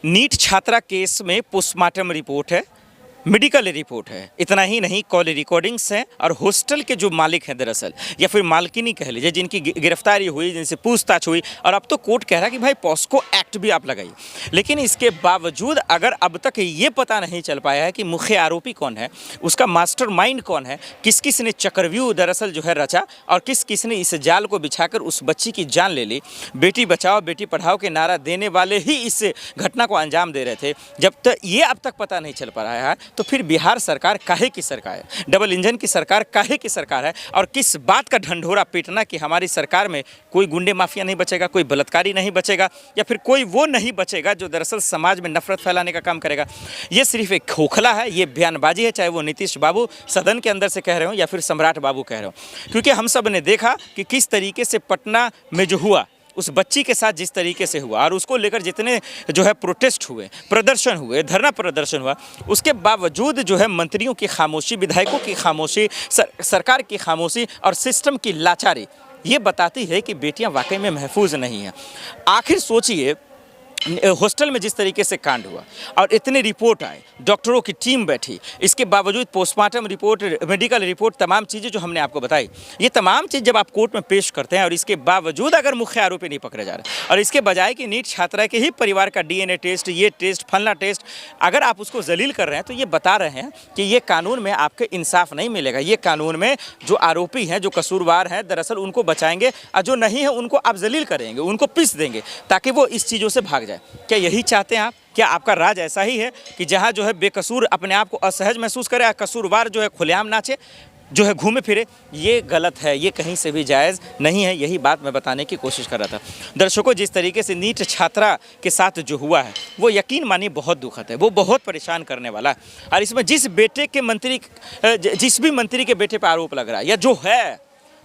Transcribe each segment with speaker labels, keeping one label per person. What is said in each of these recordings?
Speaker 1: NEET छात्रा case में postmortem report है, मेडिकल रिपोर्ट है, इतना ही नहीं कॉल रिकॉर्डिंग्स हैं और हॉस्टल के जो मालिक हैं दरअसल या फिर मालकिनी कह लीजिए जिनकी गिरफ्तारी हुई, जिनसे पूछताछ हुई और अब तो कोर्ट कह रहा है कि भाई पॉस्को एक्ट भी आप लगाइए। लेकिन इसके बावजूद अगर अब तक ये पता नहीं चल पाया है कि मुख्य आरोपी कौन है, उसका मास्टरमाइंड कौन है, किस किस ने चक्रव्यूह दरअसल जो है रचा और किस किस ने इस जाल को बिछाकर उस बच्ची की जान ले ली। बेटी बचाओ बेटी पढ़ाओ के नारा देने वाले ही इस घटना को अंजाम दे रहे थे। जब तक ये अब तक पता नहीं चल पा रहा है तो फिर बिहार सरकार काहे की सरकार है, डबल इंजन की सरकार काहे की सरकार है और किस बात का ढंढोरा पीटना कि हमारी सरकार में कोई गुंडे माफिया नहीं बचेगा, कोई बलात्कारी नहीं बचेगा या फिर कोई वो नहीं बचेगा जो दरअसल समाज में नफरत फैलाने का काम करेगा। ये सिर्फ एक खोखला है, ये बयानबाजी है, चाहे वो नीतीश बाबू सदन के अंदर से कह रहे हो या फिर सम्राट बाबू कह रहे हो। क्योंकि हम सब ने देखा कि किस तरीके से पटना में जो हुआ, उस बच्ची के साथ जिस तरीके से हुआ और उसको लेकर जितने जो है प्रोटेस्ट हुए, प्रदर्शन हुए, धरना प्रदर्शन हुआ, उसके बावजूद जो है मंत्रियों की खामोशी, विधायकों की खामोशी, सरकार की खामोशी और सिस्टम की लाचारी ये बताती है कि बेटियां वाकई में महफूज नहीं हैं। आखिर सोचिए, हॉस्टल में जिस तरीके से कांड हुआ और इतने रिपोर्ट आए, डॉक्टरों की टीम बैठी, इसके बावजूद पोस्टमार्टम रिपोर्ट, मेडिकल रिपोर्ट, तमाम चीज़ें जो हमने आपको बताई, ये तमाम चीज़ जब आप कोर्ट में पेश करते हैं और इसके बावजूद अगर मुख्य आरोपी नहीं पकड़े जा रहे और इसके बजाय कि नीट छात्रा के ही परिवार का DNA टेस्ट, ये टेस्ट, फलना टेस्ट, अगर आप उसको जलील कर रहे हैं तो ये बता रहे हैं कि ये कानून में आपके इंसाफ नहीं मिलेगा। ये कानून में जो आरोपी हैं, जो कसूरवार हैं, दरअसल उनको बचाएंगे और जो नहीं है उनको आप जलील करेंगे, उनको पीस देंगे ताकि वो इस चीज़ों से भाग जाए। क्या यही चाहते हैं आप? क्या आपका राज ऐसा ही है कि जहां जो है बेकसूर अपने आप को असहज महसूस करे, कसूरवार जो है खुलेआम नाचे, जो है घूमे फिरे? ये गलत है, ये कहीं से भी जायज़ नहीं है। यही बात मैं बताने की कोशिश कर रहा था। दर्शकों, जिस तरीके से नीट छात्रा के साथ जो हुआ है वो यकीन मानिए बहुत दुखद है, वो बहुत परेशान करने वाला है। और इसमें जिस भी मंत्री के बेटे पर आरोप लग रहा है या जो है,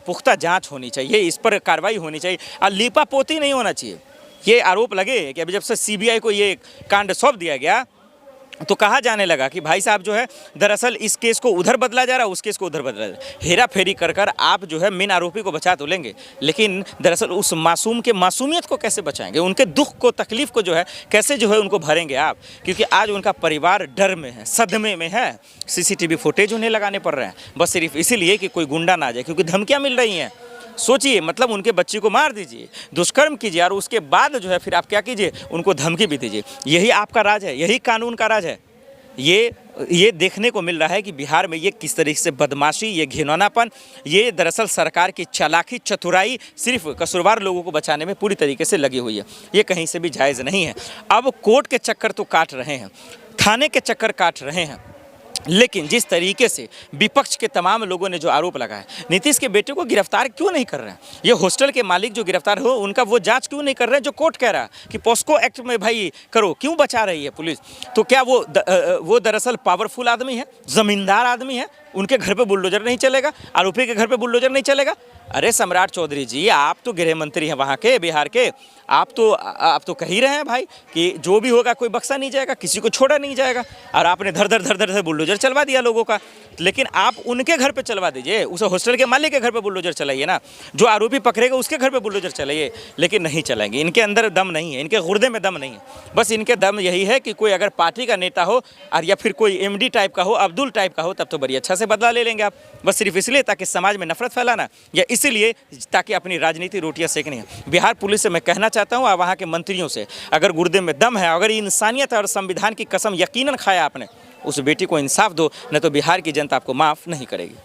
Speaker 1: पुख्ता जाँच होनी चाहिए, इस पर कार्रवाई होनी चाहिए और लीपापोती नहीं होना चाहिए। ये आरोप लगे कि अभी जब से CBI को ये कांड सौंप दिया गया तो कहा जाने लगा कि भाई साहब जो है दरअसल इस केस को उधर बदला जा रहा है, उस केस को उधर बदला जा रहा है। हेरा फेरी कर आप जो है मेन आरोपी को बचा तो लेंगे, लेकिन दरअसल उस मासूम के मासूमियत को कैसे बचाएंगे, उनके दुख को, तकलीफ को जो है कैसे जो है उनको भरेंगे आप? क्योंकि आज उनका परिवार डर में है, सदमे में है। CCTV फुटेज उन्हें लगाने पड़ रहे हैं बस सिर्फ इसीलिए कि कोई गुंडा ना आ जाए, क्योंकि धमकियाँ मिल रही हैं। सोचिए, मतलब उनके बच्ची को मार दीजिए, दुष्कर्म कीजिए और उसके बाद जो है फिर आप क्या कीजिए, उनको धमकी भी दीजिए। यही आपका राज है, यही कानून का राज है। ये देखने को मिल रहा है कि बिहार में ये किस तरीके से बदमाशी, ये घिनौनापन, ये दरअसल सरकार की चालाकी, चतुराई सिर्फ कसूरवार लोगों को बचाने में पूरी तरीके से लगी हुई है। ये कहीं से भी जायज़ नहीं है। अब कोर्ट के चक्कर तो काट रहे हैं, थाने के चक्कर काट रहे हैं, लेकिन जिस तरीके से विपक्ष के तमाम लोगों ने जो आरोप लगाया, नीतीश के बेटे को गिरफ्तार क्यों नहीं कर रहे हैं? ये हॉस्टल के मालिक जो गिरफ्तार हो उनका वो जांच क्यों नहीं कर रहे हैं जो कोर्ट कह रहा है कि पॉस्को एक्ट में भाई करो? क्यों बचा रही है पुलिस? तो क्या वो दरअसल पावरफुल आदमी है, ज़मींदार आदमी है? उनके घर पे बुलडोजर नहीं चलेगा? आरोपी के घर पे बुलडोजर नहीं चलेगा? अरे सम्राट चौधरी जी, आप तो गृह मंत्री हैं वहाँ के, बिहार के। आप तो कह ही रहे हैं भाई कि जो भी होगा कोई बख्शा नहीं जाएगा, किसी को छोड़ा नहीं जाएगा। और आपने धर धर से बुलडोजर चलवा दिया लोगों का। लेकिन आप उनके घर पे चलवा दीजिए, उस हॉस्टल के मालिक के घर पे बुलडोजर चलाइए ना, जो आरोपी पकड़ेगा उसके घर पे बुलडोजर चलाइए। लेकिन नहीं चलाएंगे, इनके अंदर दम नहीं है, इनके गुर्दे में दम नहीं है। बस इनके दम यही है कि कोई अगर पार्टी का नेता हो और या फिर कोई MD टाइप का हो, अब्दुल टाइप का हो, तब तो बड़ी अच्छा से बदला ले लेंगे आप। बस सिर्फ इसलिए ताकि समाज में नफरत फैलाना, या इसीलिए ताकि अपनी राजनीति रोटियां सेकनी है। बिहार पुलिस से मैं कहना चाहता हूँ और वहाँ के मंत्रियों से, अगर गुर्दे में दम है, अगर इंसानियत और संविधान की कसम यकीनन खाया आपने, उस बेटी को इंसाफ दो, नहीं तो बिहार की जनता आपको माफ़ नहीं करेगी।